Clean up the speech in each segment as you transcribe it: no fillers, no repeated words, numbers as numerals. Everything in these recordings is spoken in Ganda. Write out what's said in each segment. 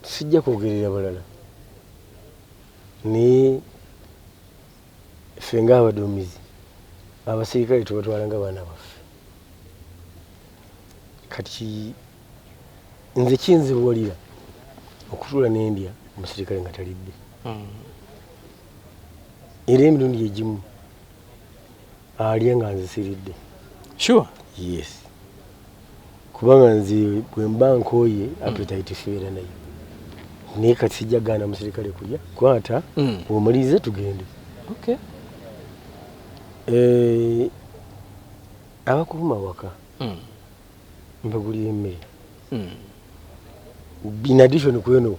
sijja kwogerera balala ni ffe ng'abaduumizi abasirikale tubatwalanga baana baffe kati nze kinzibuulira okutuula n'endya omusirikale nga talidde era emirundi egimu alya nga nze siridde. Sure. Yes. Kubanga nze bwe mba nkooye appetite feera nayo naye kati sijja gaana musirikale kulya kwata omalize tugende. Okay. Abakuluma waka mbagulira emmere in addition kweno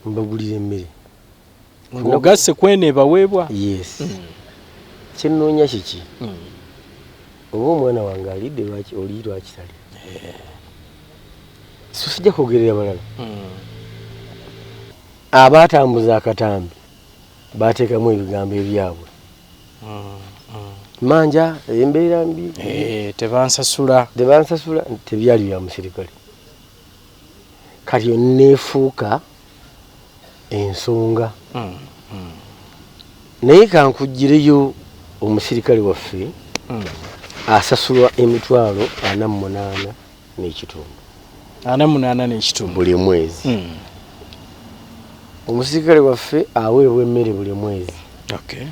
mbagulira emmere ng'ogasse kwene baweebwa. Yes. Kyenoonya kiki oba omwana wange alidde lwaki oli lwaki tali so sijja kwogerera balala abaatambuza akatambi baateekamu ebigambo ebyabwe manja embeera mbi tebansasula tebyali bya musirikale kati neefuuka ensonga naye kankuggireyo omusirikale waffe asasulwa emitwalo 48 n'ekitundu 48 n'ekitundu buli mwezi. Omusirikale waffe aweebwa emmere buli mwezi. Okay.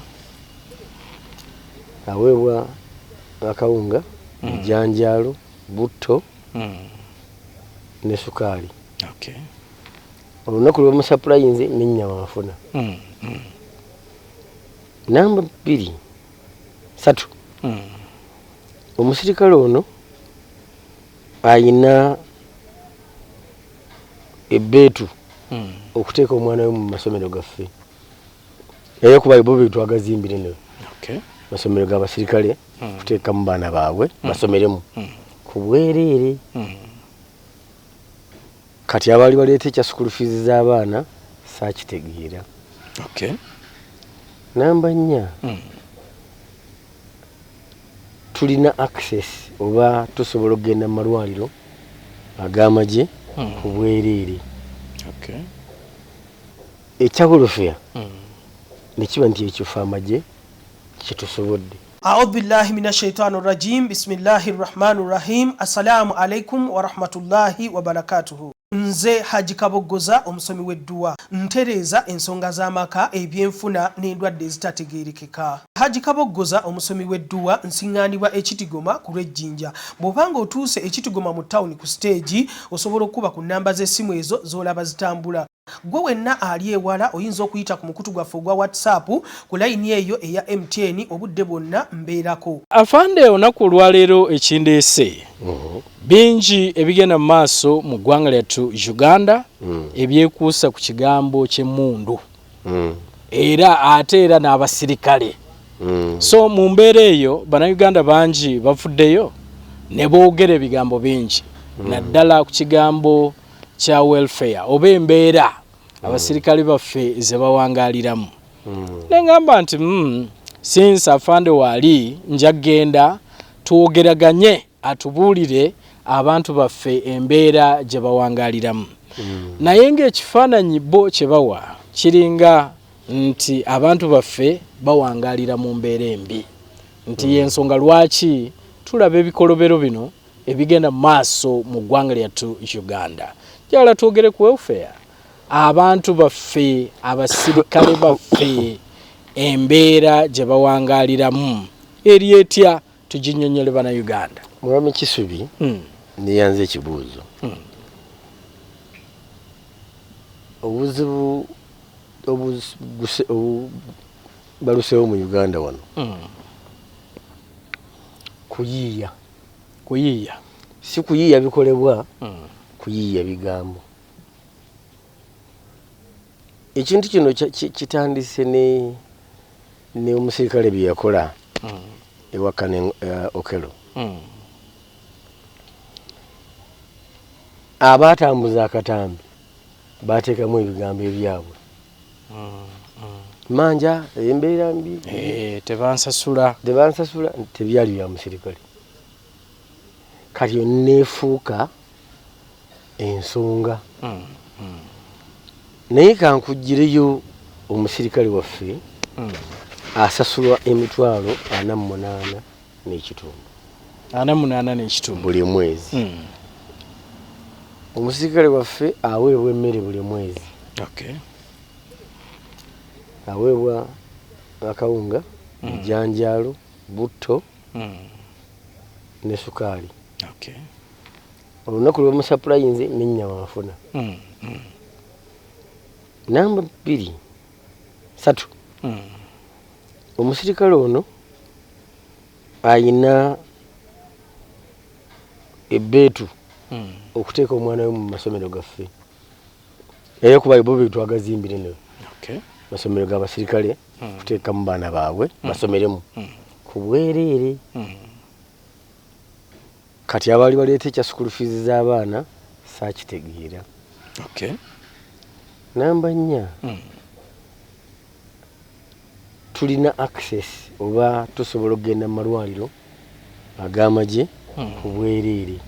Aweebwa akawunga janjalo butto ne sukaali. Okay. Olunaku lwe musapulayinze n'ennyama afuna. Namba 2 3 omusirikale ono ayina ebbeetu okuteeka omwana we mu masomero gaffe era kuba bo be twagazimbire ne masomero g'abasirikale kuteeka mu baana baabwe basomeremu ku bwereere kati abaali baleeta ekya school fees z'abaana saakitegeera. Namba 4 tulina access oba tusobola okugenda mu malwaliro ag'amagye ku bwereere. Ekyabulufeya ne kiba nti ekyo ffe amagye kyetusobodde. A'udhu billahi minash shaitani rajim. Bismillahir rahmanir rahim. Assalamu alaikum wa rahmatullahi wa barakatuhu. Nze Haji Kaboggoza omusomi w'edduwa ntereeza ensonga z'amaka ebyenfuna n'endwadde ezitategeerekeka. Haji Kaboggoza omusomi w'edduwa nsiŋŋaanibwa Ekitigoma ku Lwejjinja. Bw'obanga otuuse Ekitigoma mu ttawuni ku stage osobola okuba ku nnamba z'essimu ezo z'olaba zitambula. Gwe wenna ali ewala oyinza okuyita ku mukutu gwaffe ogwa WhatsApp ku layini eyo eya MTN obudde bwonna mbeerako. Afande olunaku olwaleero ekindeese bingi ebigenda mu maaso mu ggwanga lyattu Uganda ebyekuusa ku kigambo ky'emmundu era ate era n'abasirikale. So mu mbeera eyo bannayuganda bangi bavuddeyo ne boogera ebigambo bingi naddala ku kigambo kya welfare oba embeera abasirikale baffe ze bawangaaliramu. Nengamba nti since afande waali nja genda twogeraganye atubuulire abantu baffe embeera gye bawangaaliramu. Naye ng'ekifaananyi bo kye bawa kiringa nti abantu baffe bawangaalira mu mbeera embi nti y'ensonga lwaki tulaba ebikolobero bino ebigenda mu maaso mu ggwanga lyattu Uganda. Jala twogere ku welfare abantu baffe abasirikale baffe embeera gye bawangaaliramu eri etya tuginnyonnyole bana Uganda. Mwami Kisubi niyanze ekibuuzo obuzibu baluseewo mu Uganda wano kuyiiya si kuyiiya bikolebwa kuyiiya bigambo. Ekintu kino kitandise ne omusirikale bye yakola ewakane Okelo abaatambuza akatambi baateekamu ebigambo ebyabwe manja embeera mbi tebansasula tebyali bya musirikale kati neefuuka ensonga naye kankugireyo omusirikale waffe asasulwa emitwalo 48 n'ekitundu 48 n'ekitundu buli mwezi. Omusirikale waffe aweebwa emmere buli mwezi. Okay. Aweebwa akawunga, janjalo, butto ne sukaali. Okay. Olunaku lwe musapulayinze n'ennyama afuna. Namba 2 3 omusirikale ono ayina ebbeetu okuteeka omwana we mu masomero gaffe era kuba bo be twagazimbire ne masomero g'abasirikale kuteekamu baana baabwe basomeremu ku bwereere. Kati abaali baleeta ekya school fees z'abaana saakitegeera. Namba 4 tulina access oba tusobola okugenda mu malwaliro ag'amagye ku bwereere.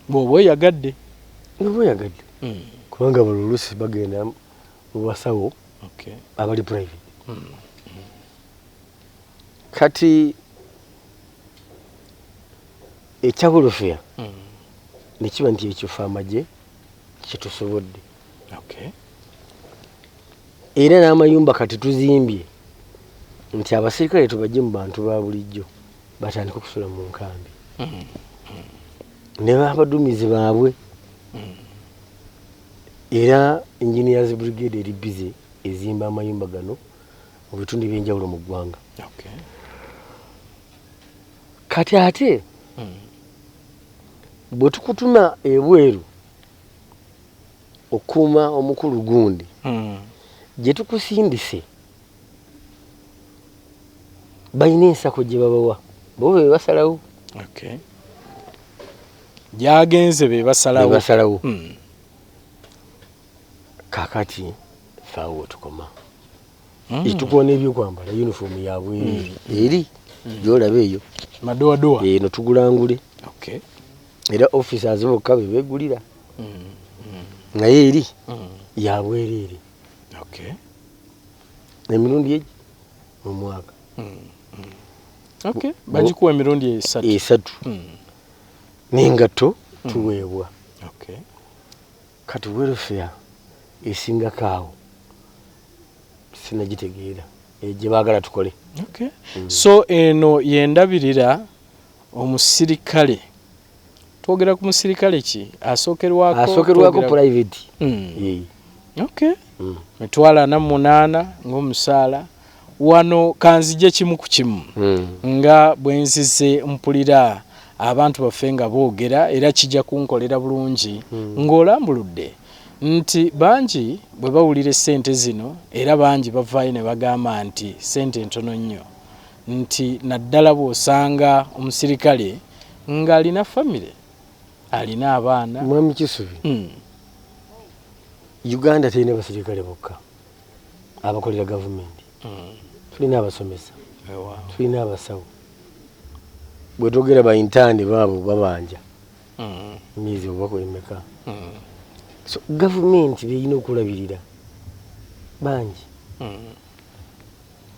bw'oba oyagadde kubanga buli oluusi bagenda mu basawo abali private. Kati ekyabulufeya ne kiba nti ekyofa amagye kyetusobodde. Era n'amayumba kati tuzimbye nti abasirikale tubajje mu bantu ba bulijjo batandika okusula mu nkambi ne babadumizi baabwe. Era engineers brigade eri busy ezimba amayumba gano mu bitundu ebyenjawulo mu ggwanga. Kati ate bwe tukutuma ebweru okuuma omukulu gundi gye tukusindise balina ensako gye babawa bo be basalawo. Gyagenze be basalawo. Kakati faawo tukoma etukona ebyokwambala uniform yabwe eri gyolaba eyo madoadoa eno tugulangule. Era officers bokka be begulira naye eri yabwereere. Emirundi egi mu mwaka bagikuwa emirundi 3 n'engatto tuweebwa. Kati welfare esingako awo sinagitegeera gye baagala tukole. So eno yendabirira omusirikale. Twogera ku musirikale ki asookerwako private. Mitwalo 48 ng'omusaala wano kanzije kimu ku kimu nga bwenzize mpulira abantu baffe nga boogera era kijja kunkolera bulungi ng'olambuludde nti bangi bwe bawulira ssente zino era bangi bavaayo ne bagamba nti ssente ntono nnyo nti naddala bw'osanga omusirikale ng'alina famire alina abaana. Mwami Kisubi, Uganda terina basirikale bokka abakolera gavumenti. Tulina abasomesa, tulina abasawo. Bwe twogera ba intani baabo babanja emyezi obakola emeka. So gavumenti beyina okulabirira bangi.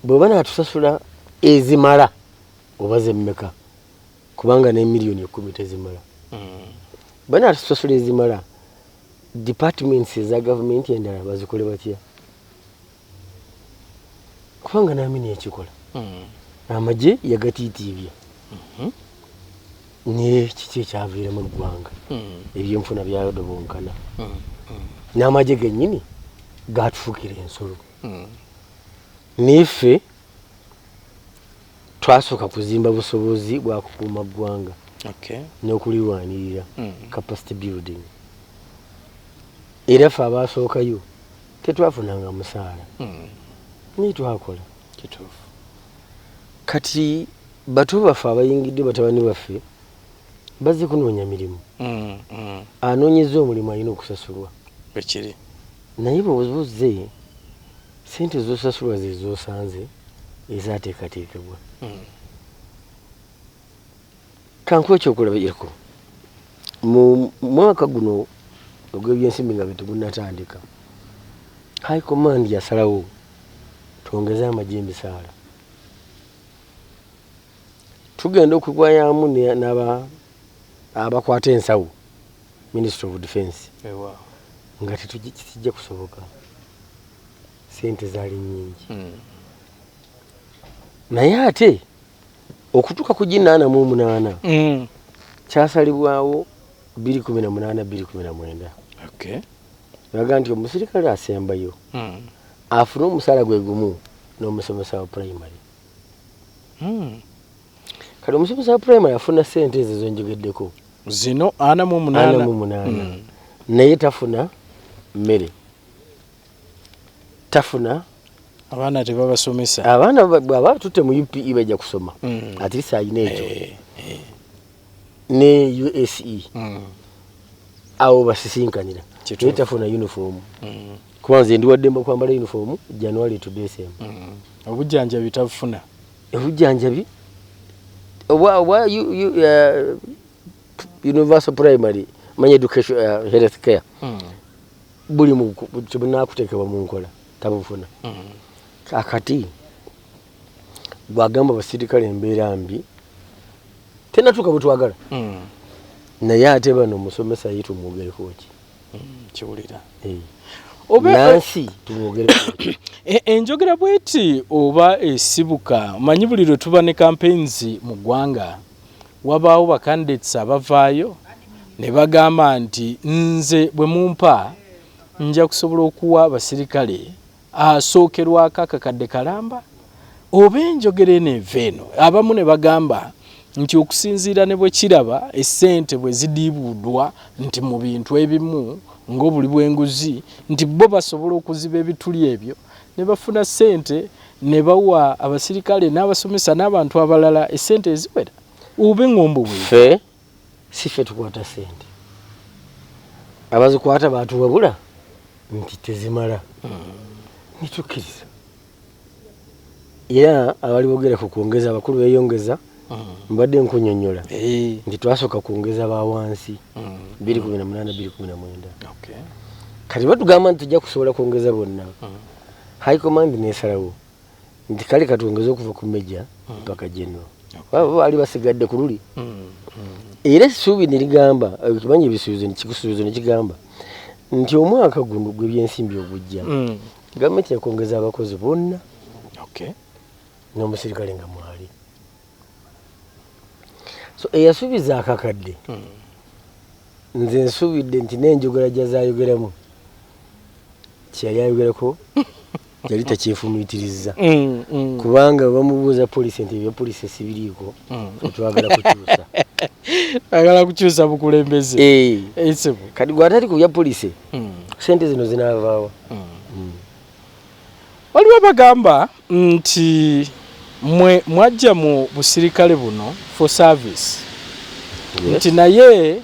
Bwe banaatusasula ezimala oba zemmeka kubanga ne miliyoni 10 tezimala. Banaatusasula ezimala departments eza gavumenti endala bazikole batya kubanga naamini ekikola. Amagye yagatiitiibye ne kiki ekyaviiremu eggwanga ebyenfuna byayodobonkana n'amagye gennyini gaatufuukira ensolo. Niffe twasooka kuzimba busobozi bwa kukuuma ggwanga n'okulirwanirira capacity building. Era ffe abaasookayo tetwafunanga musaala naye twakola kituufu. Kati bato baffe abayingidde batabani baffe bazze kunoonya mirimu. Anoonyeza omulimu alina okusasulwa bekiri naye bw'ozze ssente z'osasulwa ze z'osanze ezaateekateekebwa. Kankuwa ekyokulabirako mu mwaka guno ogw'ebyensimbi nga betugunnatandika high command yasalawo twongeze amajembe saala tugenda okugwayamu n'abakwata ensawo Ministry of Defense nga tetujja kusoboka sente zaali nyingi naye ate okutuuka ku G8 mu 8 kyasalibwawo 2018-2019 baga nti omusirikale asembayo afuna omusaala gwe gumu n'omusomesa wa primary kati omusomesa wa primary afuna sente ezo zonjogeddeko zino 48 naye tafuna mmere tafuna abaana tebabasomesa abaana bwaba tutte mu UPE bajja kusoma at least ayina ekyo ne USE awo basisinkanira naye tafuna uniform kubanze ndiwaddemba kwambala uniform January to December obujjanjabi tafuna obujjanjabi oba universal primary manya education health care buli mu kibunakuteekebwa mu nkola tabufuna akati bwagamba basirikale embeera mbi tenatuuka bwe twagala naye ate bano omusomesa ye tumwogereko ki kiwulira nansi tumwogereko enjogera bweti oba esibuka manyi buli lwe tuba ne campaigns mu ggwanga wabaawo bakandidates abavaayo ne bagamba nti nze bwe mumpa nja kusobola okuwa abasirikale asookerwako akakadde kalamba oba enjogera eneva eno abamu ne bagamba nti okusinziira ne bwe kiraba essente bwe zidiibuddwa nti mu bintu ebimu ng'obuli bw'enguzi nti bo basobola okuziba ebituli ebyo ne bafuna ssente ne bawa abasirikale n'abasomesa n'abantu abalala essente eziwera oba eŋŋombo bwe si ffe tukwata ssente abazikwata baatuwabula nti tezimala nitukkiriza era abali boogera ku kwongeza abakulu beeyongeza mbadde nkunyonnyola nti twasooka kwongeza bawansi 2018-2019 kati batugamba nti tujja kusobola kwongeza bonna high command nesalawo nti kale katwongeze okuva ku meja mpaka general baba baali basigadde ku luli era essuubi nerigamba kimanyi ebisuubizo nekigamba nti omwaka guno gw'ebyensimbi ogujja gavumenti yakwongeza abakozi bonna n'omusirikale nga mwali so eyasuubiza akakadde nze nsuubidde nti n'enjogera gyazayogeramu kyeyali ayogerako yali takyefumiitiriza kubanga bamubuuza polisi nti ebya polisi sibiriiko twagala kukyusa agala kukyusa bukulembeze kati gwatali ku bya polisi sente zino zinaavaawa waliwo bagamba nti mwe mwajja mu busirikale buno for service nti naye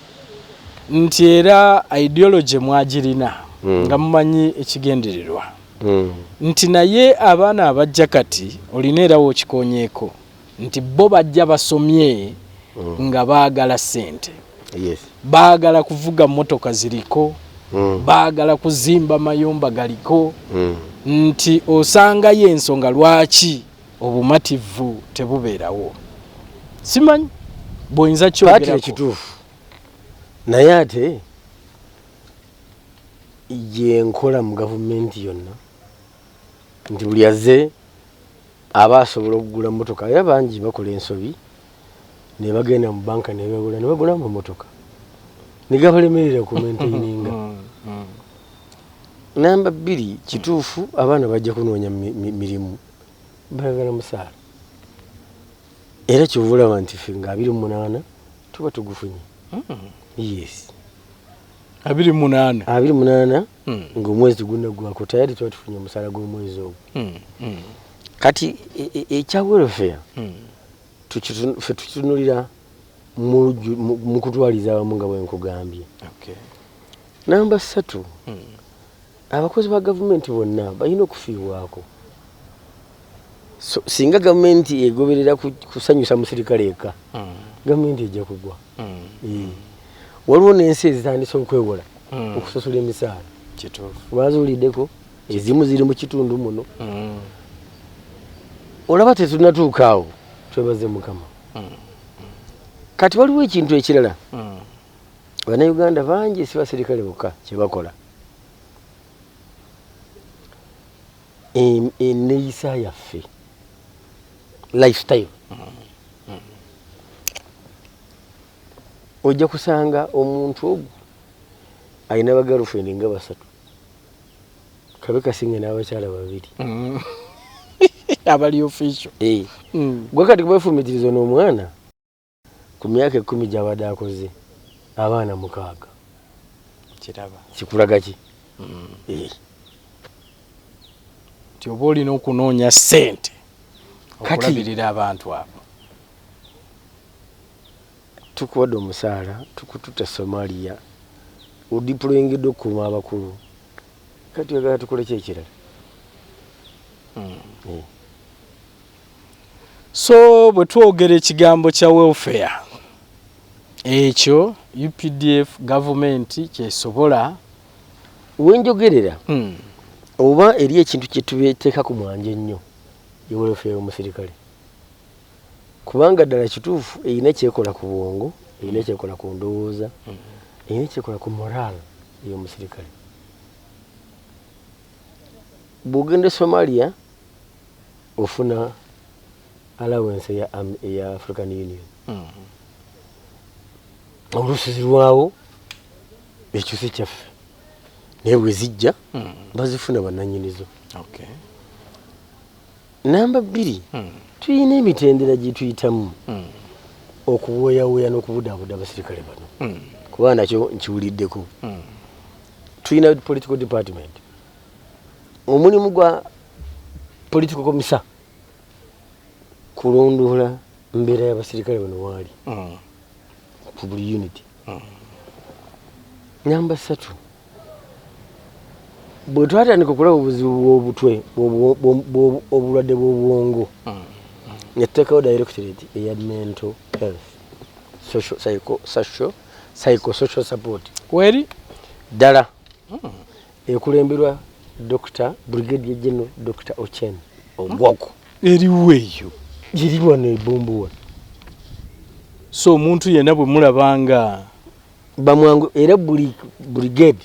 nti era ideology mwagirina nga mumanyi ekigendererwa nti naye abaana abajja kati olina era wookikonyeeko nti bo bajja basomye nga baagala ssente baagala kuvuga mmotoka ziriko baagala kuzimba mayumba galiko nti osangayo ensonga lwaki obumativu tebubeerawo simanyi bw'oyinza kyogerako kituufu naye ate yenkola mu gavumenti yonna nti buli azze aba asobola okugula mmotoka era bangi bakola ensobi ne bagenda mu banka ne bagula mu mmotoka ne gabalemerera ku maintaininga namba 2 kituufu abaana bajja kunoonya mirimu bayagala musaala era kyovulaba nti ffe nga 28 tuba tugufunye yes 28 ng'omwezi gunaggwako tayari tuba tufunye omusaala gw'omwezi ogwo kati ekya welfare ffe tukitunulira mu kutwaliza awamu nga bwenkugambye namba 3 abakozi ba gavumenti bonna balina okufiibwako singa gavumenti egoberera kusanyusa musirikale eka gavumenti ejja kugwa waliwo n'ensi ezitandise okwewola okusasula emisaala kituufu wazuuliddeko ezimu ziri mu kitundu muno olaba tetunatuuka awo twebaze Mukama kati waliwo ekintu ekirala bannayuganda bangi si basirikale bokka kye bakola enneeyisa yaffe lifestyle ojja kusanga omuntu ogwo alina bagirlfriend nga 3 kabe kasinge n'abakyala 2 abali official gwe kati kubafumitiriza n'omwana ku myaka 10 gy'abadde akoze abaana 6 kiraba kikulaga ki nti oba olina okunoonya ssente okulabirira abantu abo tukuwadde omusaala tukututa Somalia odiployingidde okukuuma abakulu kati oyagala tukole ki ekirala so bwe twogera ekigambo kya welfare ekyo UPDF gavumenti kyesobola wenjogerera oba eri ekintu kye tubeteeka ku mwanje ennyo ye welfare y'omusirikale kubanga ddala kituufu erina kyekola ku bwongo erina kyekola ku ndowooza erina kyekola ku moral y'omusirikale bw'ogenda Somalia ofuna allowance ya African Union oluusi zirwawo ekyo si kyaffe naye bwe zijja bazifuna bannannyinizo namba 2 tuyina emitendera gye tuyitamu okuweeyaweeya n'okubudaabuda abasirikale bano kuba nakyo nkiwuliddeko tuyina political department omulimu gwa political commissar kulondoola mbeera y'abasirikale bano waali ku buli unity namba 3 bwe twatandika okulaba obuzibu bw'obutwe obulwadde bw'obwongo netuteekawo directorate eya mental health psychosocial support weri ddala ekulemberwa Dr. Brig.Gen. Dr. Ochen Obwoko eriwo eyo giri wano ebombuwa so omuntu yenna bwe mulabanga bamwangu era buli brigade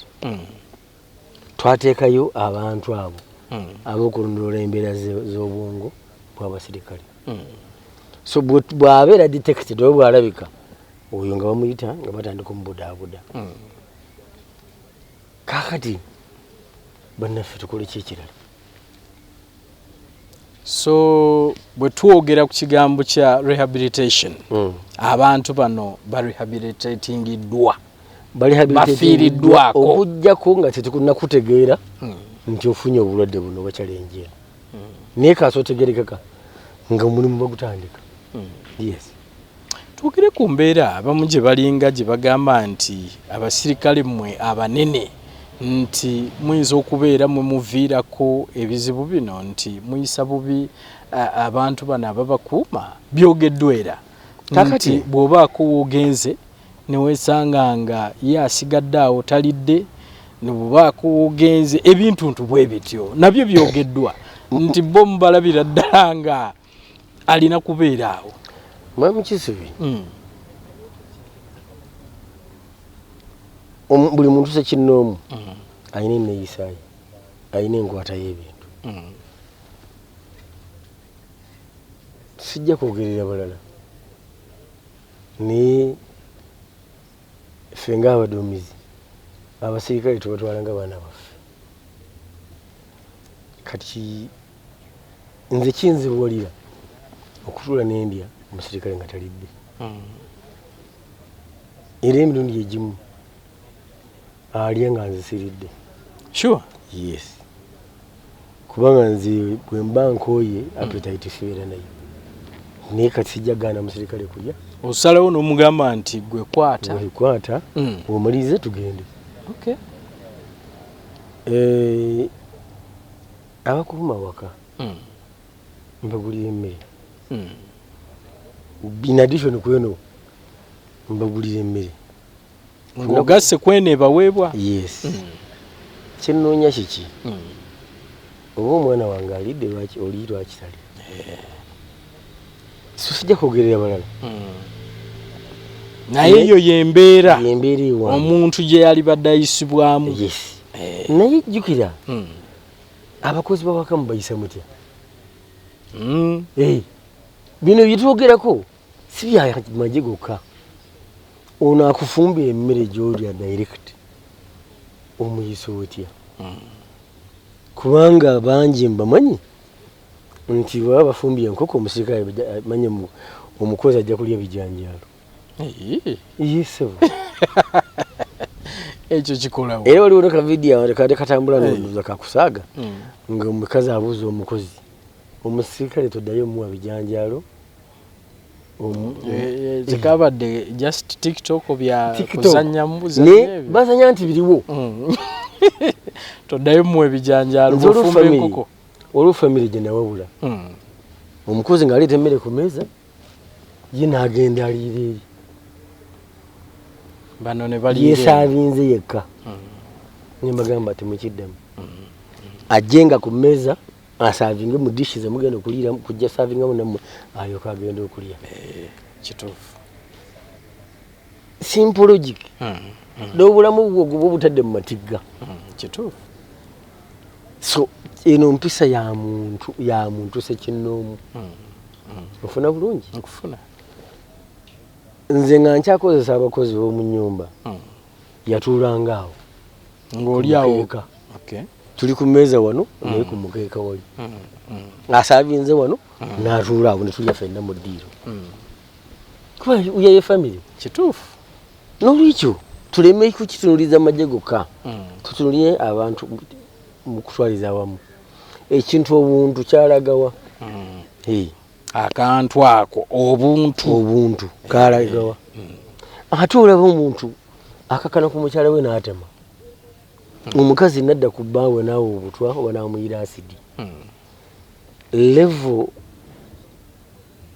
twateekayo abantu abo ab'okulondoola embeera z'obwongo bw'abasirikale so bw'abeera detected oba bw'alabika oyo nga bamuyita nga batandika omubudaabuda kaakati bannaffe tukole ki ekirala so bwe twogera ku kigambo kya rehabilitation abantu bano barehabilitatingiddwa bafiiriddwako okujjako nga tetunakutegeera nti ofunye obulwadde buno bakyalenjera naye kaasa otegerekeka nga omulimu bagutandika yes twogere ku mbeera abamu gye balinga gye bagamba nti abasirikale mmwe abanene nti muyinza okubeera mwe muviirako ebizibu bino nti muyisa bubi abantu bano ababakuuma byogeddwa era nti bw'obaako woogenze neweesanga nga ye asigadde awo talidde nebubaako woogenze ebintuntu bwe bityo nabyo byogeddwa nti bo mubalabira ddala nga alina kubeera awo mwami Kisubi buli muntu sekinnoomu alina enneeyisa ye alina enkwata y'ebintu sijja kwogerera balala naye ffe ng'abaduumizi abasirikale tubatwala nga baana baffe kati nze kinzibuwalira okutuula n'endya omusirikale nga talidde era emirundi egimu alya nga nze siridde sure yes kubanga nze bwe mba nkooye appetite sibeera nayo naye kati sijja gaana musirikale kulya osalawo n'omugamba nti gwe kwata omalize tugende abakuuma waka mbagulira emmere in addition ku eno mbagulira emmere ng'ogasse kwene baweebwa. Yes. Kinnoonya kiki? Oba omwana wange alidde lwaki oli lwaki tali? So sijja kwogerera balala. Naye eyo y'embeera ewange omuntu gye yali badde ayisibwamu. Yes. Naye jjukira abakozi b'awaka mubayisa mutya? Bino byetwogerako si bya magye gokka. Ono akufumbira emmere gy'olya direct omuyisa otya? Kubanga bangi mbamanyi nti baba bafumbye enkoko omusirikale manye omukozi ajja kulya ebijanjaalo. Yesebo. Ekyo kikolawo. Era waliwo ka video kade katambula n'obuza kakusaaga nga omukazi abuuza omukozi omusirikale toddayo muwa bijanjaalo. Zikabadde just TikTok bya kuzanya mbuza ne bazanya nti biriwo. Toddayo muwe bijanjaalo bufumbe enkoko. Olwo family gye nawabula. Omukozi ng'aleeta emmere ku meeza ye n'agenda aliira. Bano ne bali yesaabinze yekka. Nembagamba temukiddemu. Ajenga ku meeza asaavinge mu dishes mugenda okuliira kujja saavingamu nammwe alyoka agenda okulya. Kituufu. Simple logic. N'obulamu bwo butadde mu matigga. Kituufu. So eno mpisa ya muntu sekinnoomu. Ofuna bulungi? Okufuna. Nze nga nkyakozesa abakozi b'omu nnyumba yatuulanga awo ng'oli awo. Okay. Tuli ku mmeeza wano naye ku mukeeka wali asaavinze wano n'atuula awo ne tulya ffenna mu ddiiro. Kuba uyaye family. Kituufu. N'olwekyo tuleme kukitunuliza magye gokka. Tutunulire abantu mu kutwaliza awamu. Ekintu obuntu kyalagawa. Akantu ako obuntu kalagawa. Ate olaba omuntu akakana ku mukyala we n'atema. Omukazi nadda ku bbaawe naawe obutwa oba n'amuyira asidi. Level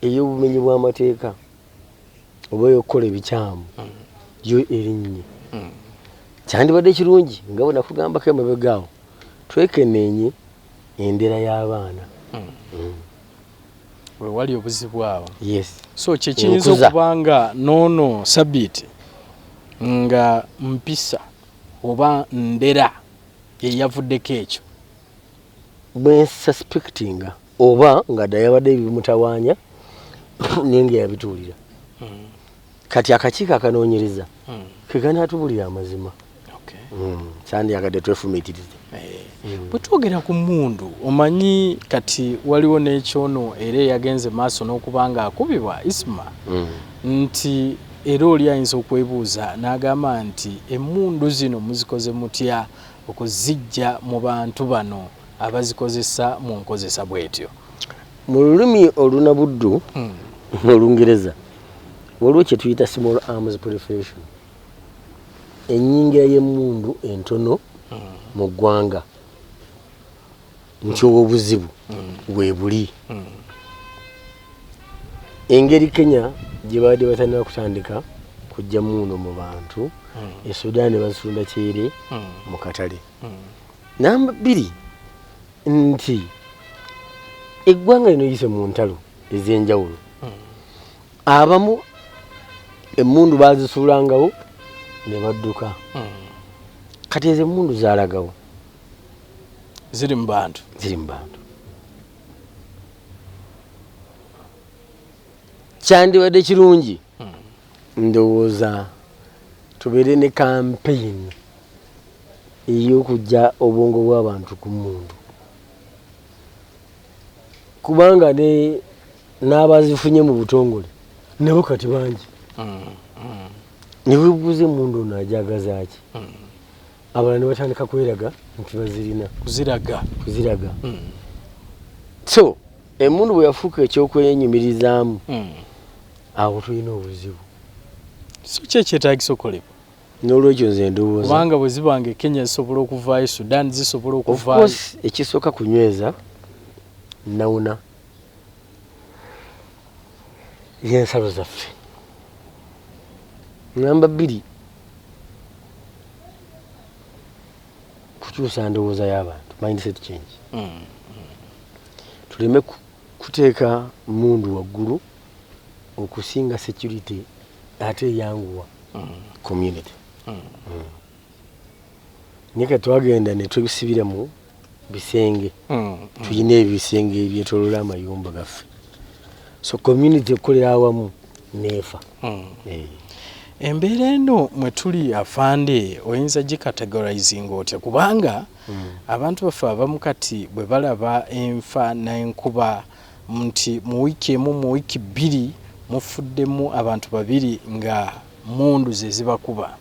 ey'obumenyi bw'amateeka oba ey'okukola ebikyamu yo erinnye. Kyandibadde kirungi nga bwe nakugambako emabegaawo twekeneenye endera y'abaana. We wali obuzibu awo. Yes. So kyekiyinza okubanga noono sabiti nga mpisa oba ndera yeyavuddeko ekyo. Bwe suspectinga oba nga ddala yabadde ebimutawaanya nenge yabituulira. Kati akakiiko akanoonyereza kekanaatubulira amazima. Sandyagadde twefumiitirize. Bwe twogera ku mmundu omanyi kati waliwo n'ekyono era yagenze maaso n'okuba nga akubibwa isma nti era oli ayinza okwebuuza n'agamba nti emmundu zino muzikoze mutya okuzijja mu bantu bano abazikozesa mu nkozesa bwetyo. Mu lulimi olunabuddu Olungereza waliwo kye tuyita small arms proliferation. Ennyingira y'emmundu entono mu ggwanga nti obuzibu bwe buli. Engeri Kenya gye baadde batandika kutandika kujja mmundu mu bantu e Sudan bazitunda kyere mu katale. Namba 2 nti eggwanga lino yise mu ntalo ez'enjawulo. Abamu emmundu bazisuulangawo ne badduka. Kati ezo emmundu zaalagawo ziri mu bantu. Kyandibadde kirungi ndowooza tubeere ne campaign ey'okujja obwongo bw'abantu ku mmundu, kubanga n'abazifunye mu butongole nabo kati bangi. Ne weebuuza emmundu ono ajagaza ki? Abalala ne batandika kweraga nti bazirina kuziraga. So emmundu bwe yafuuka ekyokwenyumirizaamu awo tulina obuzibu. So kyekyetaagisa okolebwa. N'olwekyo nze ndowooza kubanga bwe zibanga Kenya zisobola okuvaayo, Sudan zisobola okuvaayo. Of course ekisooka kunyweza nawuna y'ensalo zaffe. Namba 2 kukyusa ndowooza y'abantu, mindset change. Tuleme kuteeka mundu waggulu okusinga security ate eyanguwa community. Nika twagenda ne tubisibira mu bisenge. Tuyina ebisenge ebyetooloola amayumba gaffe. So community ekolera awamu neefa. Embeera eno mwe tuli afande oyinza gikategorizing otya kubanga abantu baffe abamu kati bwe balaba enfa n'enkuba nti mu wiiki emu mu wiiki bbiri mufuddemu abantu babiri nga mundu ze zibakuba.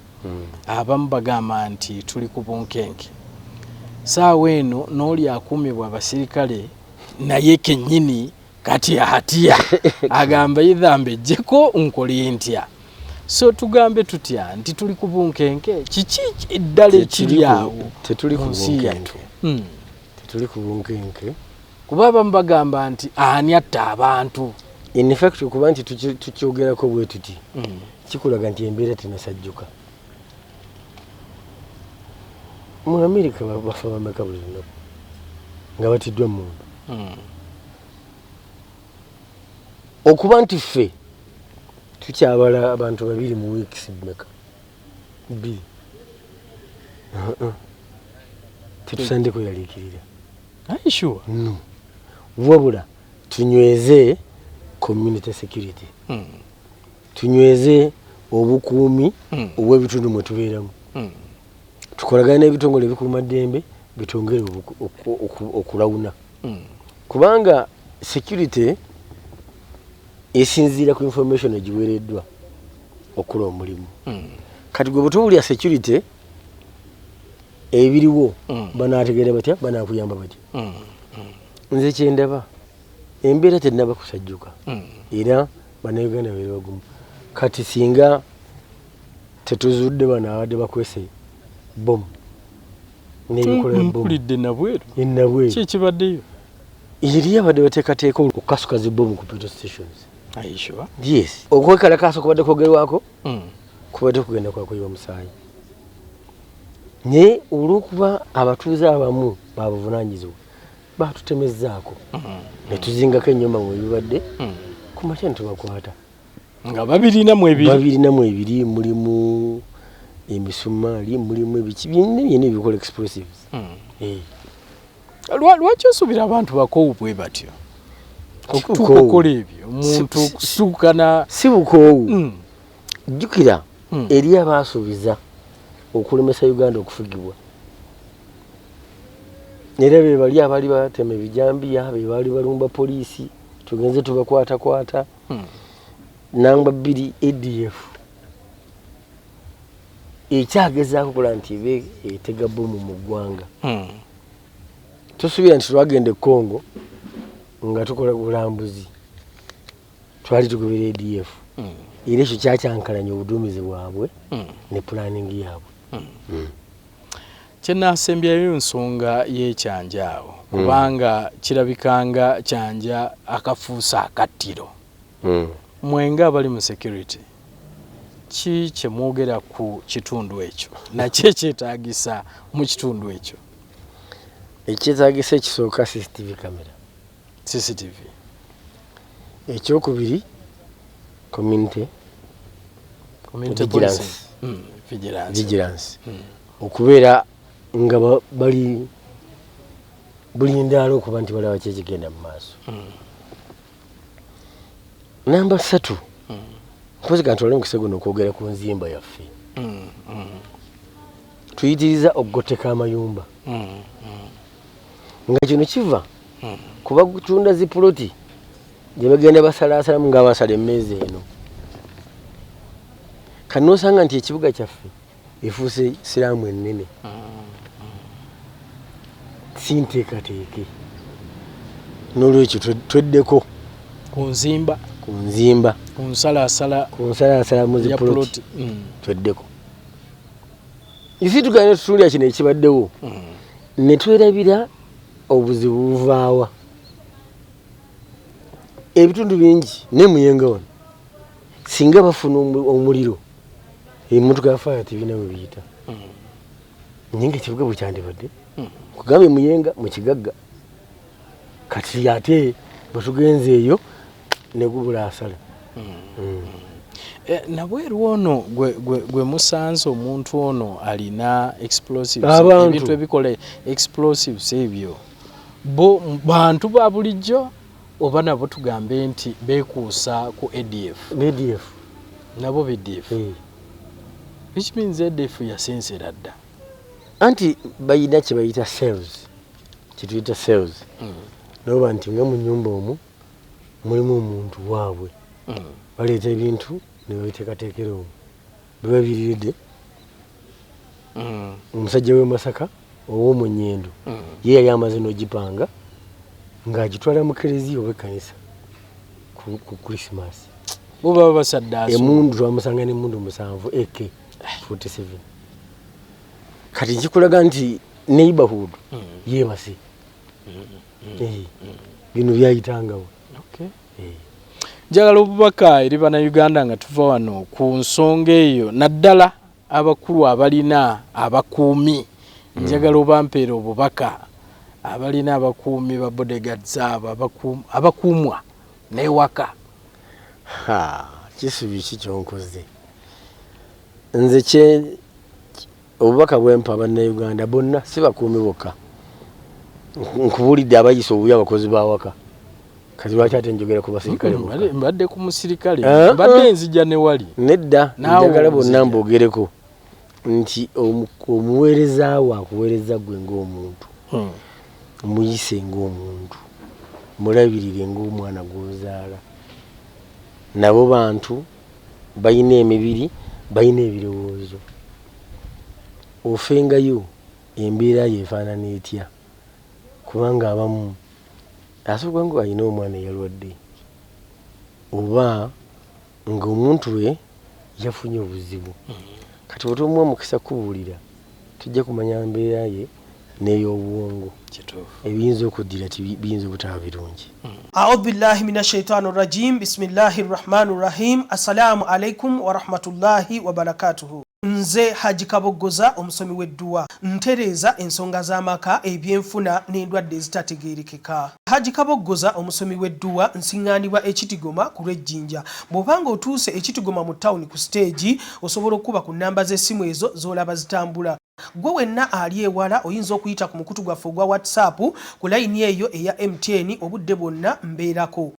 Abamu bagamba nti tuli ku bunkenke. Saawa eno n'oli akuumibwa abasirikale naye kennyini kati ahatiya agamba idhambe ejjeko nkole ntya. So tugambe tutya nti tuli ku bunkenke kiki eddala ekiri awo tetuli ku bunkenke. Tetuli ku bunkenke kuba abamu bagamba nti ani atta abantu. In fact kuba nti tukyogerako bwe tuti kikulaga nti embeera tenasajjuka. Mu America bafa bameka buli lunaku nga batiddwa mundu. Okuba nti ffe tukyabala abantu babiri mu weeks mmeka bbiri tetusande kweyaliikirira. Sure. No. Wabula tunyweze community security. Tunyweze obukuumi obw'ebitundu mwe tubeeramu. Tukolagana n'ebitongole ebikuuma ddembe bitongere okulawuna. Kubanga security esinziira ku information egiweereddwa okukola omulimu. Kati gwe bw'otowulira security ebiriwo banaategeera batya banaakuyamba batya. Nze kyendaba embeera tennaba kusajjuka era bannayuganda beera bagumu. Kati singa tetuzudde bano abadde bakwese bomu n'ebikola bomu mpulidde nabweru ennabweru ki ekibaddeyo eri abadde bateekateeka okukasuka zi bomu ku petrol stations. Sure. Yes, okwekalakaasa kubadde kwogerwako kubadde kugenda kwakuyiwa musaayi. Naye olw'okuba abatuuze abamu babuvunaanyizibwa baatutemezzaako ne tuzingako ennyumba mwe bibadde ku makya ne tubakwata nga babirinamu ebiri mulimu emisumaali mulimu ebiki byonna ebikola explosives. Lwaki osuubira abantu bakoowu bwe batyo okukola ebyo omuntu okusuukana si bukoowu. Jjukira eri abaasuubiza okulemesa Uganda okufugibwa era be bali abaali batema ebijambiya be baali balumba poliisi tugenze tubakwatakwata. Namba 2 ADF ekyagezaako kola nti ebe etega bomu mu ggwanga. Tusuubira nti twagenda e Congo nga tukola bulambuzi twali tugobera ADF era ekyo kyakyankalanya obuduumizi bwabwe ne planning yaabwe. Kyenasembyayo nsonga y'ekyanjaawo kubanga kirabikanga kyanja akafuusa akattiro. Mwenga abali mu security ki kyemwogera ku kitundu ekyo nakyo ekyetaagisa mu kitundu ekyo? Ekyetaagisa ekisooka CCTV camera. CCTV. Ekyokubiri community vigilance. Okubeera nga bali bulindaalo okuba nti balaba ki ekigenda mu maaso. Namba 3 mpozi kantwale mukisa guno okwogera ku nzimba yaffe. Tuyitiriza okugoteka amayumba nga kino kiva kuba kutunda zipuloti gye bagenda basalaasalamu nga basala emmeeza eno. Kano osanga nti ekibuga kyaffe efuuse siraamu ennene si nteekateeke. N'olwekyo tweddeko ku nzimba ku nsalaasala mu zipuloti tweddeko. Isi tugenda tutuulira kino ekibaddewo ne twerabira obuzibu buvaawa. Ebitundu bingi n'emuyenga wano singa bafuna omuliro emmotoka ya fire tebina bwe biyita nyingi kivuga bukyandibadde kugambe muyenga mu kigagga kati ate batugenze eyo ne gubula asala nabweru ono gwe musanze omuntu ono alina explosives ebintu ebikola explosives ebyo bo bantu ba bulijjo oba nabo tugambe nti beekuusa ku ADF nabo BDF which means ADF yasensera dda anti bayina kye bayita cells kituyita cells noba nti nga mu nyumba omwo mulimu omuntu waabwe baleeta ebintu ne babiteekateekera omwo biba biriridde omusajja w'e Masaka ow'omunyendo ye yali amaze n'ogipanga ng'agitwala mu kereziya oba ekkanisa ku Christmas bo baba basaddaasa emundu twamusanga n'emundu 7 AK 47 kati nkikulaga nti neighborhood yeebase bino byayitangawo njagala obubaka eri bannayuganda nga tuva wano ku nsonga eyo naddala abakulu abalina abakuumi njagala obampeera obubaka abalina abakuumi ba bodyguards abo abakuumwa n'ewaka kisubi ki kyonkoze nze obubaka bwempa bannayuganda bonna si bakuumi bokka nkubulidde abayisa obubi abakozi bawaka kati lwaki ate njogera ku basirikale mbadde ku musirikale mbadde nzija ne wali nedda njagala bonna mbogereko nti omuweereza we akuweereza gwe ng'omuntu muyise ng'omuntu mulabirire ng'omwana gw'ozaala nabo bantu bayina emibiri bayina ebirowoozo ofengayo embeera yeefaanana etya kubanga abamu asooka ngo alina omwana eyalwadde oba ng'omuntu we yafunye obuzibu kati otomuwa omukisa kubuulira tujja kumanya mbeera ye n'ey'obuwongo ebiyinza okuddira biyinza obutaba birungi. A'udhu billahi minash shaitani rajim. Bismillahir rahmanir rahim. Assalamu alaikum wa rahmatullahi wa barakatuhu. Nze Haji Kaboggoza omusomi w'edduwa ntereeza ensonga z'amaka ebyenfuna n'endwadde ezitategeerekeka. Haji Kaboggoza omusomi w'edduwa nsiŋŋaanibwa ekitigoma ku lw'ejjinja. Bw'obanga otuuse ekitigoma mu ttawuni ku siteegi osobola okuba ku nnamba z'essimu ezo z'olaba zitambula. Gwe wenna ali ewala oyinza okuyita ku mukutu gwaffe ogwa WhatsApp ku layini eyo eya MTN obudde bwonna mbeerako.